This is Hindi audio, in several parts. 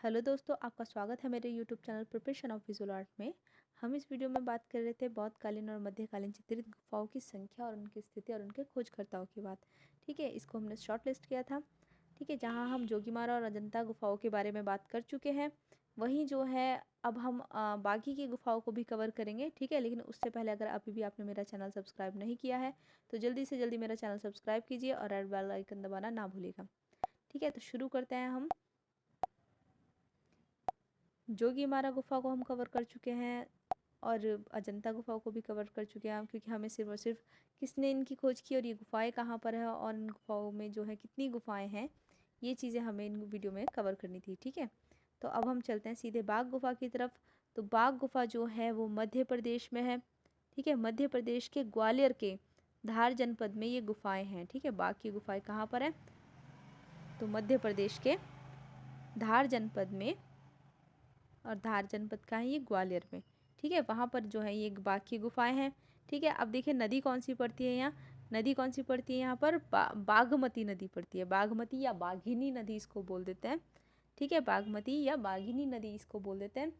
हेलो दोस्तों, आपका स्वागत है मेरे YouTube channel preparation of visual art में। हम इस वीडियो में बात कर रहे थे बौद्धकालीन और मध्यकालीन चित्रित गुफाओं की संख्या और उनकी स्थिति और उनके खोजकर्ताओं की बात। ठीक है, इसको हमने शॉर्ट लिस्ट किया था। ठीक है, जहां हम जोगीमारा और अजंता गुफाओं के बारे में बात कर चुके हैं, वहीं जो है अब हम बाकी की गुफाओं को भी कवर करेंगे। ठीक है, लेकिन उससे पहले अगर अभी भी आपने मेरा चैनल सब्सक्राइब नहीं किया है तो जल्दी से जल्दी मेरा चैनल सब्सक्राइब कीजिए और रेड बेल आइकन दबाना ना भूलिएगा। ठीक है, तो शुरू करते हैं हम। जोगीमारा गुफा को हम कवर कर चुके हैं और अजंता गुफाओं को भी कवर कर चुके हैं हम, क्योंकि हमें सिर्फ और सिर्फ किसने इनकी खोज की और ये गुफाएं कहाँ पर है और इन गुफाओं में जो है कितनी गुफाएं हैं, ये चीज़ें हमें इन वीडियो में कवर करनी थी। ठीक है, तो अब हम चलते हैं सीधे बाघ गुफा की तरफ। तो बाघ गुफा जो है वो मध्य प्रदेश में है। ठीक है, मध्य प्रदेश के ग्वालियर के धार जनपद में ये गुफाएं हैं। ठीक है, बाघ की गुफाएं कहाँ पर है? तो मध्य प्रदेश के धार जनपद में, और धार जनपद का है ये ग्वालियर में। ठीक है, वहाँ पर जो है ये बाघ की गुफाएं हैं। ठीक है, अब देखिए नदी कौन सी पड़ती है यहाँ। नदी कौन सी पड़ती है यहाँ पर? बागमती नदी पड़ती है। बागमती या बाघिनी नदी इसको बोल देते हैं। ठीक है, बागमती या बाघिनी नदी इसको बोल देते हैं।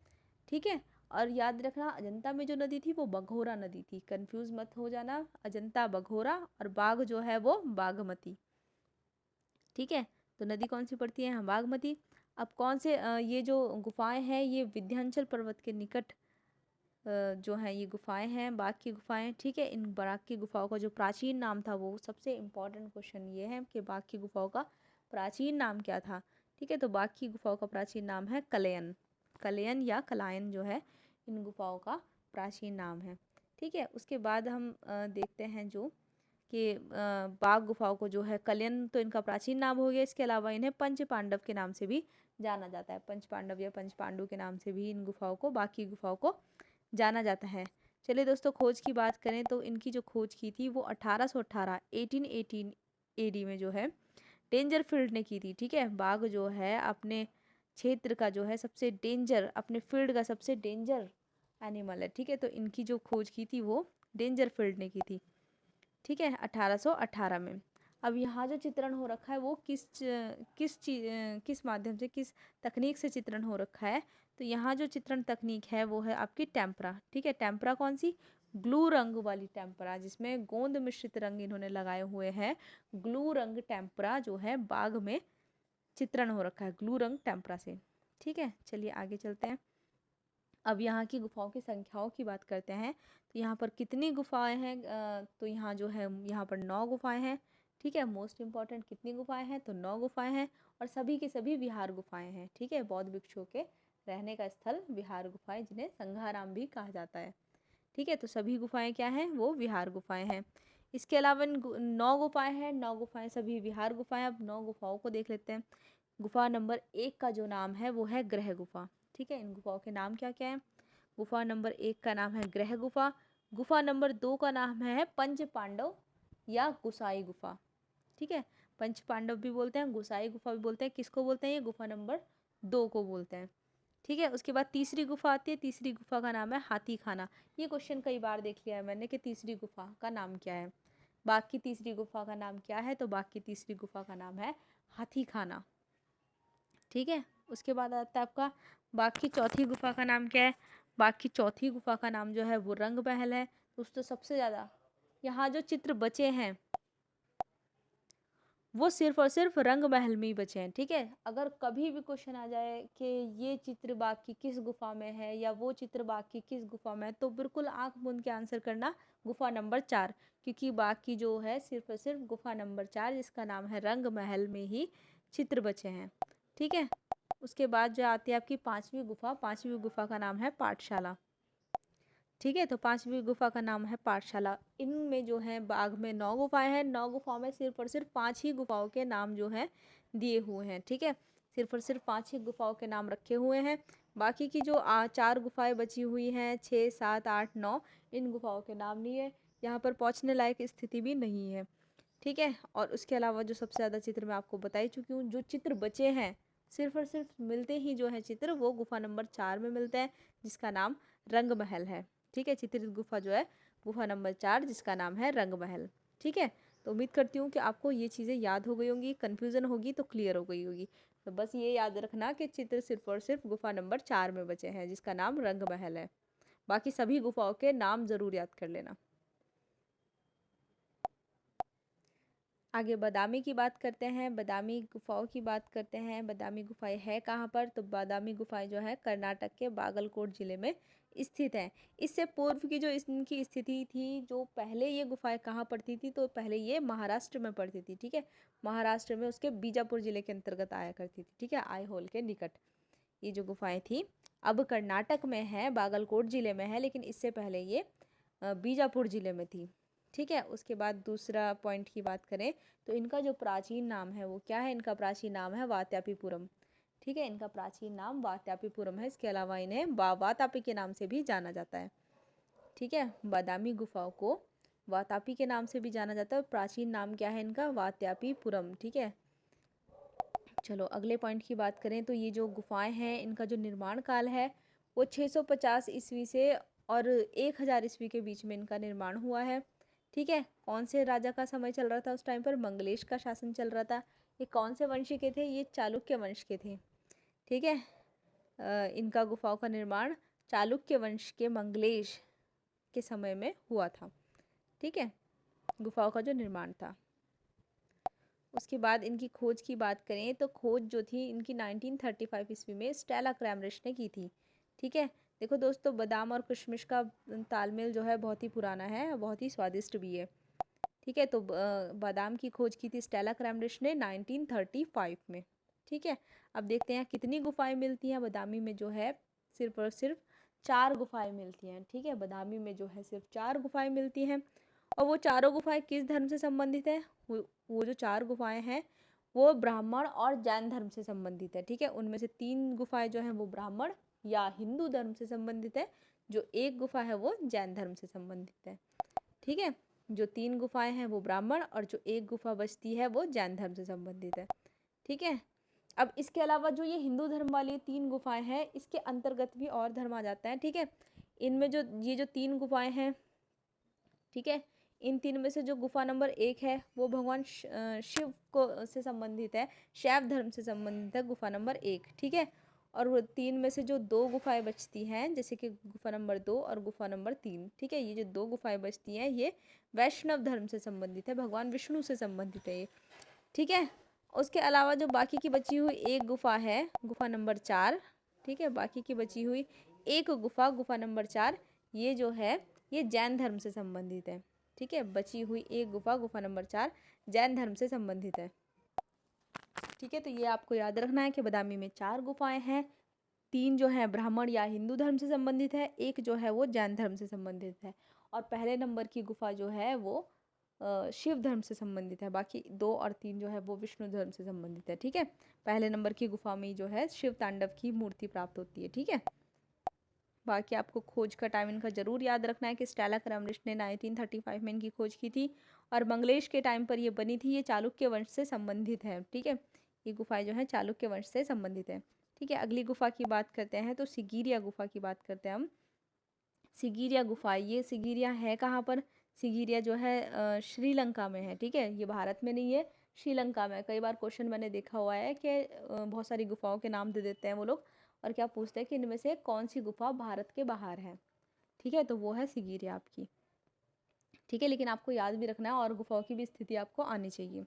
ठीक है, और याद रखना अजंता में जो नदी थी वो बघोरा नदी थी, कंफ्यूज मत हो जाना। अजंता बघोरा और बाघ जो है वो बागमती। ठीक है, तो नदी कौन सी पड़ती है यहाँ? बागमती। अब कौन से ये जो गुफाएं हैं ये विंध्याचल पर्वत के निकट जो है ये गुफाएं हैं, बाघ की गुफाएं। ठीक है, इन बाघ की गुफाओं का जो प्राचीन नाम था, वो सबसे इम्पोर्टेंट क्वेश्चन ये है कि बाघ की गुफाओं का प्राचीन नाम क्या था। ठीक है, तो बाघ की गुफाओं का प्राचीन नाम है कलयन। कलयन या कलायन जो है इन गुफाओं का प्राचीन नाम है। ठीक है, उसके बाद हम देखते हैं जो कि बाघ गुफाओं को जो है कल्याण तो इनका प्राचीन नाम हो गया, इसके अलावा इन्हें पंच पांडव के नाम से भी जाना जाता है। पंच पांडव या पंच पांडु के नाम से भी इन गुफाओं को, बाकी गुफाओं को जाना जाता है। चलिए दोस्तों, खोज की बात करें तो इनकी जो खोज की थी वो 1818 1818 एडी में जो है डेंजरफील्ड ने की थी। ठीक है, बाघ जो है अपने क्षेत्र का जो है सबसे डेंजर, अपने फील्ड का सबसे डेंजर एनिमल है। ठीक है, तो इनकी जो खोज की थी वो डेंजरफील्ड ने की थी। ठीक है, 1818 में। अब यहाँ जो चित्रण हो रखा है वो किस माध्यम से, किस तकनीक से चित्रण हो रखा है? तो यहाँ जो चित्रण तकनीक है वो है आपकी टेम्परा। ठीक है, टेम्परा कौन सी? ग्लू रंग वाली टेम्परा, जिसमें गोंद मिश्रित रंग इन्होंने लगाए हुए हैं। ग्लू रंग टेम्परा जो है बाघ में चित्रण हो रखा है ग्लू रंग टेम्परा से। ठीक है, चलिए आगे चलते हैं। अब यहाँ की गुफाओं की संख्याओं की बात करते हैं। तो यहाँ पर कितनी गुफाएं हैं? तो यहाँ जो है यहाँ पर 9 गुफाएं हैं। ठीक है, मोस्ट इम्पॉर्टेंट, कितनी गुफाएं हैं? तो 9 गुफाएं हैं और सभी की सभी विहार गुफाएं हैं। ठीक है, बौद्ध भिक्षुओं के रहने का स्थल विहार गुफाएं, जिन्हें संघाराम भी कहा जाता है। ठीक है, तो सभी गुफाएं क्या हैं? वो विहार गुफाएं हैं। इसके अलावा 9 गुफाएं हैं, 9 गुफाएं सभी विहार गुफाएं। अब 9 गुफाओं को देख लेते हैं। गुफा नंबर 1 का जो नाम है वो है ग्रह गुफा। ठीक है, इन गुफाओं के नाम क्या क्या है? गुफा नंबर 1 का नाम है ग्रह गुफा। गुफा नंबर 2 का नाम है पंच पांडव या गुसाई गुफा। ठीक है, पंच पांडव भी बोलते हैं, गुसाई गुफा भी बोलते हैं। किसको बोलते हैं? ये गुफा नंबर 2 को बोलते हैं। ठीक है, उसके बाद तीसरी गुफा आती है। तीसरी गुफा का नाम है हाथी खाना। ये क्वेश्चन कई बार देख लिया है मैंने कि तीसरी गुफा का नाम क्या है। बाघ की तीसरी गुफा का नाम क्या है? तो बाघ की तीसरी गुफा का नाम है हाथी खाना। ठीक है, उसके बाद आता है आपका बाघ की चौथी गुफा का नाम क्या है? बाघ की चौथी गुफा का नाम जो है वो रंग महल है। दोस्तों, सबसे ज़्यादा यहाँ जो चित्र बचे हैं वो सिर्फ और सिर्फ रंग महल में ही बचे हैं। ठीक है, अगर कभी भी क्वेश्चन आ जाए कि ये चित्र बाघ की किस गुफा में है या वो चित्र बाघ की किस गुफा में है, तो बिल्कुल आंख मूंद के आंसर करना गुफा नंबर 4, क्योंकि बाघ की जो है सिर्फ और सिर्फ गुफा नंबर 4, जिसका नाम है रंग महल में ही चित्र बचे हैं। ठीक है, उसके बाद जो आती है आपकी पांचवी गुफा। पांचवी गुफा का नाम है पाठशाला। ठीक है, तो पांचवी गुफा का नाम है पाठशाला। इनमें जो है बाघ में 9 गुफाएं हैं। 9 गुफाओं में सिर्फ और सिर्फ 5 ही गुफाओं के नाम जो हैं दिए हुए हैं। ठीक है, सिर्फ और सिर्फ 5 ही गुफाओं के नाम रखे हुए हैं। बाकी की जो 4 गुफाएं बची हुई हैं, 6 7 8 9, इन गुफाओं के नाम नहीं है। यहाँ पर पहुँचने लायक स्थिति भी नहीं है। ठीक है, और उसके अलावा जो सबसे ज़्यादा चित्र मैं आपको बता ही चुकी हूँ। जो चित्र बचे हैं सिर्फ और सिर्फ मिलते ही जो है चित्र, वो गुफा नंबर 4 में मिलते हैं, जिसका नाम रंग महल है। ठीक है, चित्रित गुफा जो है गुफा नंबर 4, जिसका नाम है रंग महल। ठीक है, तो उम्मीद करती हूँ कि आपको ये चीज़ें याद हो गई होंगी, कन्फ्यूज़न होगी तो क्लियर हो गई होगी। तो बस ये याद रखना कि चित्र सिर्फ और सिर्फ गुफा नंबर 4 में बचे हैं, जिसका नाम रंग महल है। बाकी सभी गुफाओं के नाम जरूर याद कर लेना। आगे बादामी की बात करते हैं, बादामी गुफाओं की बात करते हैं। बादामी गुफाएं है कहाँ पर? तो बादामी गुफाएं जो है कर्नाटक के बागलकोट जिले में स्थित है। इससे पूर्व की जो इनकी स्थिति थी, जो पहले ये गुफाएं कहाँ पड़ती थी, तो पहले ये महाराष्ट्र में पड़ती थी। ठीक है, महाराष्ट्र में उसके बीजापुर जिले के अंतर्गत आया करती थी। ठीक है, आईहोल के निकट ये जो गुफाएं थी, अब कर्नाटक में है, बागलकोट जिले में है, लेकिन इससे पहले ये बीजापुर जिले में थी। ठीक है, उसके बाद दूसरा पॉइंट की बात करें तो इनका जो प्राचीन नाम है वो क्या है? इनका प्राचीन नाम है वात्यापीपुरम। ठीक है, इनका प्राचीन नाम वात्यापीपुरम है। इसके अलावा इन्हें वातापी के नाम से भी जाना जाता है। ठीक है, बादामी गुफाओं को वातापी के नाम से भी जाना जाता है। प्राचीन नाम क्या है इनका? वात्यापीपुरम। ठीक है, चलो अगले पॉइंट की बात करें तो ये जो गुफाएं हैं, इनका जो निर्माण काल है वो 650 ईस्वी से और 1000 ईस्वी के बीच में इनका निर्माण हुआ है। ठीक है, कौन से राजा का समय चल रहा था उस टाइम पर? मंगलेश का शासन चल रहा था। ये कौन से वंश के थे? ये चालुक्य वंश के थे। ठीक है, इनका गुफाओं का निर्माण चालुक्य वंश के मंगलेश के समय में हुआ था। ठीक है, गुफाओं का जो निर्माण था। उसके बाद इनकी खोज की बात करें तो खोज जो थी इनकी 1935 ईस्वी में स्टेला क्रैमरिश ने की थी। ठीक है, देखो दोस्तों, बादाम और किशमिश का तालमेल जो है बहुत ही पुराना है, बहुत ही स्वादिष्ट भी है। ठीक है, तो बादाम की खोज की थी स्टेला क्रैमरिश ने 1935 में। ठीक है, अब देखते हैं कितनी गुफाएं मिलती हैं बादामी में। जो है सिर्फ और सिर्फ 4 गुफाएं मिलती हैं। ठीक है, बादामी में जो है सिर्फ 4 गुफाएं मिलती हैं। और वो चारों गुफाएं किस धर्म से संबंधित है? वो जो 4 गुफाएं हैं वो ब्राह्मण और जैन धर्म से संबंधित है। ठीक है, उनमें से 3 गुफाएं जो हैं वो ब्राह्मण या हिंदू धर्म से संबंधित है, जो एक गुफा है वो जैन धर्म से संबंधित है। ठीक है, जो 3 गुफाएं हैं वो ब्राह्मण और जो एक गुफा बचती है वो जैन धर्म से संबंधित है। ठीक है, अब इसके अलावा जो ये हिंदू धर्म वाली 3 गुफाएं हैं, इसके अंतर्गत भी और धर्म आ जाता है। ठीक है, इनमें जो ये जो 3 गुफाएं हैं, ठीक है, इन 3 में से जो गुफा नंबर 1 है वो भगवान शिव को से संबंधित है, शैव धर्म से संबंधित है गुफा नंबर 1। ठीक है, और वो 3 में से जो 2 गुफाएं बचती हैं, जैसे कि गुफा नंबर 2 और गुफा नंबर 3, ठीक है, ये जो 2 गुफाएं बचती हैं ये वैष्णव धर्म से संबंधित है, भगवान विष्णु से संबंधित है ये। ठीक है, उसके अलावा जो बाकी की बची हुई एक गुफा है, गुफा नंबर 4, ठीक है, बाकी की बची हुई एक गुफा, गुफा नंबर 4, ये जो है ये जैन धर्म से संबंधित है। ठीक है, बची हुई एक गुफा, गुफा नंबर 4, जैन धर्म से संबंधित है। ठीक है, तो ये आपको याद रखना है कि बादामी में 4 गुफाएं हैं, 3 जो है ब्राह्मण या हिंदू धर्म से संबंधित है, एक जो है वो जैन धर्म से संबंधित है, और पहले नंबर की गुफा जो है वो शिव धर्म से संबंधित है। बाकी 2 और 3 जो है वो विष्णु धर्म से संबंधित है। ठीक है, पहले नंबर की गुफा में जो है शिव तांडव की मूर्ति प्राप्त होती है। ठीक है, बाकी आपको खोज का टाइम इनका जरूर याद रखना है कि स्टेला क्रैमरिश ने 1935 में इनकी खोज की थी और मंगलेश के टाइम पर ये बनी थी। ये चालुक्य वंश से संबंधित है। ठीक है, ये गुफाएं जो है चालुक्य वंश से संबंधित है। ठीक है, अगली गुफा की बात करते हैं तो सिगिरिया गुफा की बात करते हैं हम। सिगिरिया गुफा, ये सिगिरिया है कहाँ पर? सिगिरिया जो है श्रीलंका में है। ठीक है, ये भारत में नहीं है, श्रीलंका में। कई बार क्वेश्चन मैंने देखा हुआ है कि बहुत सारी गुफाओं के नाम दे देते हैं वो लोग, और क्या पूछते हैं कि इनमें से कौन सी गुफा भारत के बाहर है। ठीक है, तो वो है सिगिरिया आपकी। ठीक है, लेकिन आपको याद भी रखना है और गुफाओं की भी स्थिति आपको आनी चाहिए।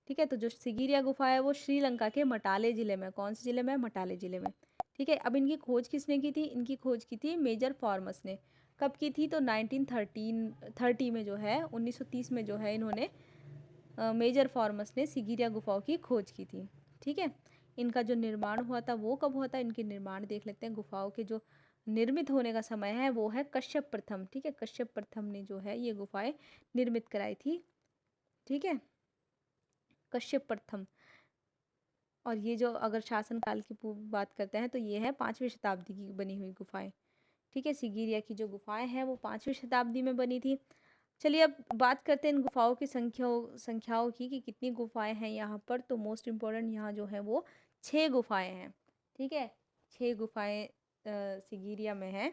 ठीक है, तो जो सिगिरिया गुफा है वो श्रीलंका के मटाले ज़िले में, कौन से ज़िले में? मटाले ज़िले में। ठीक है, अब इनकी खोज किसने की थी? इनकी खोज की थी मेजर फॉर्मस ने। कब की थी? तो 1930 में जो है, 1930 में जो है इन्होंने मेजर फॉर्मस ने सिगिरिया गुफाओं की खोज की थी। ठीक है, इनका जो निर्माण हुआ था वो कब हुआ था? इनके निर्माण देख लेते हैं। गुफाओं के जो निर्मित होने का समय है वो है कश्यप प्रथम। ठीक है, कश्यप प्रथम ने जो है ये गुफाएं निर्मित कराई थी। ठीक है, कश्यप प्रथम। और ये जो अगर शासन काल की बात करते हैं तो ये है 5वीं शताब्दी की बनी हुई गुफाएं। ठीक है, सिगिरिया की जो गुफाएं हैं वो 5वीं शताब्दी में बनी थी। चलिए अब बात करते हैं इन गुफाओं की संख्याओं की कि कितनी गुफाएं हैं यहाँ पर। तो मोस्ट इम्पोर्टेंट यहाँ जो है वो 6 गुफाएं हैं। ठीक है, 6 गुफाएं सिगिरिया में है।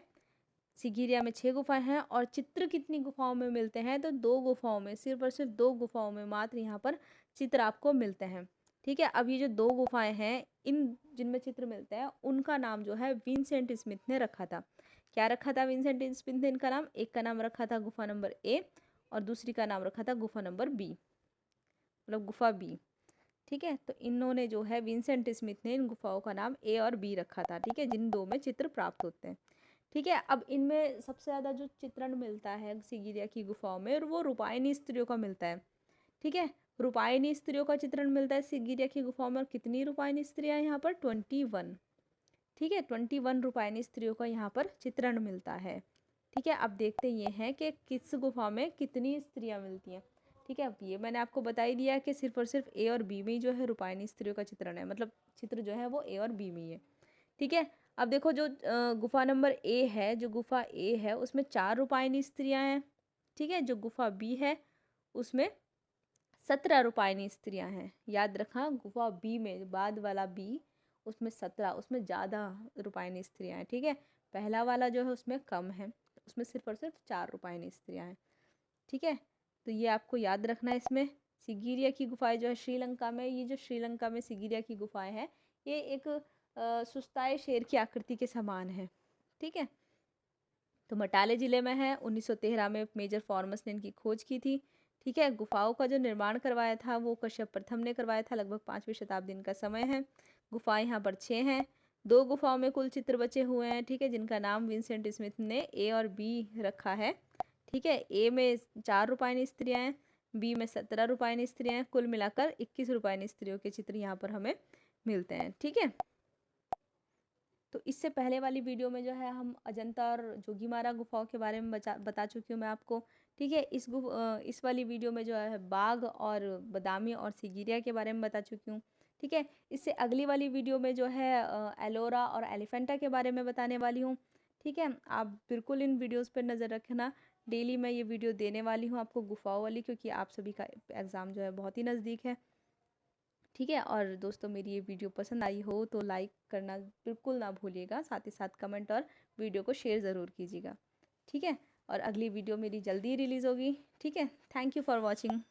सिगिरिया में 6 गुफाएं हैं। और चित्र कितनी गुफाओं में मिलते हैं? तो 2 गुफाओं में, सिर्फ और सिर्फ 2 गुफाओं में मात्र यहाँ पर चित्र आपको मिलते हैं। ठीक है, अब ये जो 2 गुफाएं हैं इन जिनमें चित्र मिलते हैं उनका नाम जो है विंसेंट स्मिथ ने रखा था। क्या रखा था विंसेंट स्मिथ ने इनका नाम? एक का नाम रखा था गुफा नंबर ए और दूसरी का नाम रखा था गुफा नंबर बी, मतलब गुफा बी। ठीक है, तो इन्होंने जो है विंसेंट स्मिथ ने इन गुफाओं का नाम ए और बी रखा था। ठीक है, जिन दो में चित्र प्राप्त होते हैं। ठीक है, अब इनमें सबसे ज़्यादा जो चित्रण मिलता है सिगिरिया की गुफाओं में वो रूपायनी स्त्रियों का मिलता है। ठीक है, रूपायनी स्त्रियों का चित्रण मिलता है सिगिरिया की गुफाओं में। और कितनी रूपायनी स्त्रियां हैं यहाँ पर? 21। ठीक है, 21 रूपायनी स्त्रियों का यहाँ पर चित्रण मिलता है। ठीक है, अब देखते ये हैं कि किस गुफा में कितनी स्त्रियां मिलती हैं। ठीक है, अब ये मैंने आपको बता ही दिया कि सिर्फ और सिर्फ ए और बी में ही जो है रूपायनी स्त्रियों का चित्रण है, मतलब चित्र जो है वो ए और बी में ही है। ठीक है, अब देखो जो गुफा नंबर ए है, जो गुफा ए है उसमें 4 रूपायनी स्त्रियां हैं। ठीक है, जो गुफा बी है उसमें 17 रूपायनी स्त्रियां हैं। याद रखना, गुफा बी में बाद वाला बी उसमें 17, उसमें ज़्यादा रूपायनी स्त्रियां हैं। ठीक है, पहला वाला जो है उसमें कम है, उसमें सिर्फ और सिर्फ 4 रूपायनी स्त्रियां हैं। ठीक है, तो ये आपको याद रखना है। इसमें सिगिरिया की गुफाएं जो है श्रीलंका में, ये जो श्रीलंका में सिगिरिया की गुफाएं हैं ये एक सुस्ताए शेर की आकृति के समान है। ठीक है, तो मटाले ज़िले में है। 1913 में मेजर फॉर्मस ने इनकी खोज की थी। ठीक है, गुफाओं का जो निर्माण करवाया था वो कश्यप प्रथम ने करवाया था। लगभग 5वीं शताब्दी का समय है। गुफाएं यहाँ पर 6 हैं। 2 गुफाओं में कुल चित्र बचे हुए हैं। ठीक है, जिनका नाम विंसेंट स्मिथ ने ए और बी रखा है। ठीक है, ए में 4 रूपायनी स्त्रियाँ हैं, बी में 17 रूपायनी स्त्रियाँ हैं। कुल मिलाकर 21 रूपायनी स्त्रियों के चित्र यहाँ पर हमें मिलते हैं। ठीक है, तो इससे पहले वाली वीडियो में जो है हम अजंता और जोगीमारा गुफाओं के बारे में बता चुकी हूँ मैं आपको। ठीक है, इस वाली वीडियो में जो है बाघ और बादामी और सिगिरिया के बारे में बता चुकी हूँ। ठीक है, इससे अगली वाली वीडियो में जो है एलोरा और एलिफेंटा के बारे में बताने वाली हूँ। ठीक है, आप बिल्कुल इन वीडियोज़ पर नज़र रखना। डेली मैं ये वीडियो देने वाली हूँ आपको गुफाओं वाली, क्योंकि आप सभी का एग्ज़ाम जो है बहुत ही नज़दीक है। ठीक है, और दोस्तों मेरी ये वीडियो पसंद आई हो तो लाइक करना बिल्कुल ना भूलिएगा, साथ ही साथ कमेंट और वीडियो को शेयर ज़रूर कीजिएगा। ठीक है, और अगली वीडियो मेरी जल्दी रिलीज़ होगी। ठीक है, थैंक यू फॉर वॉचिंग।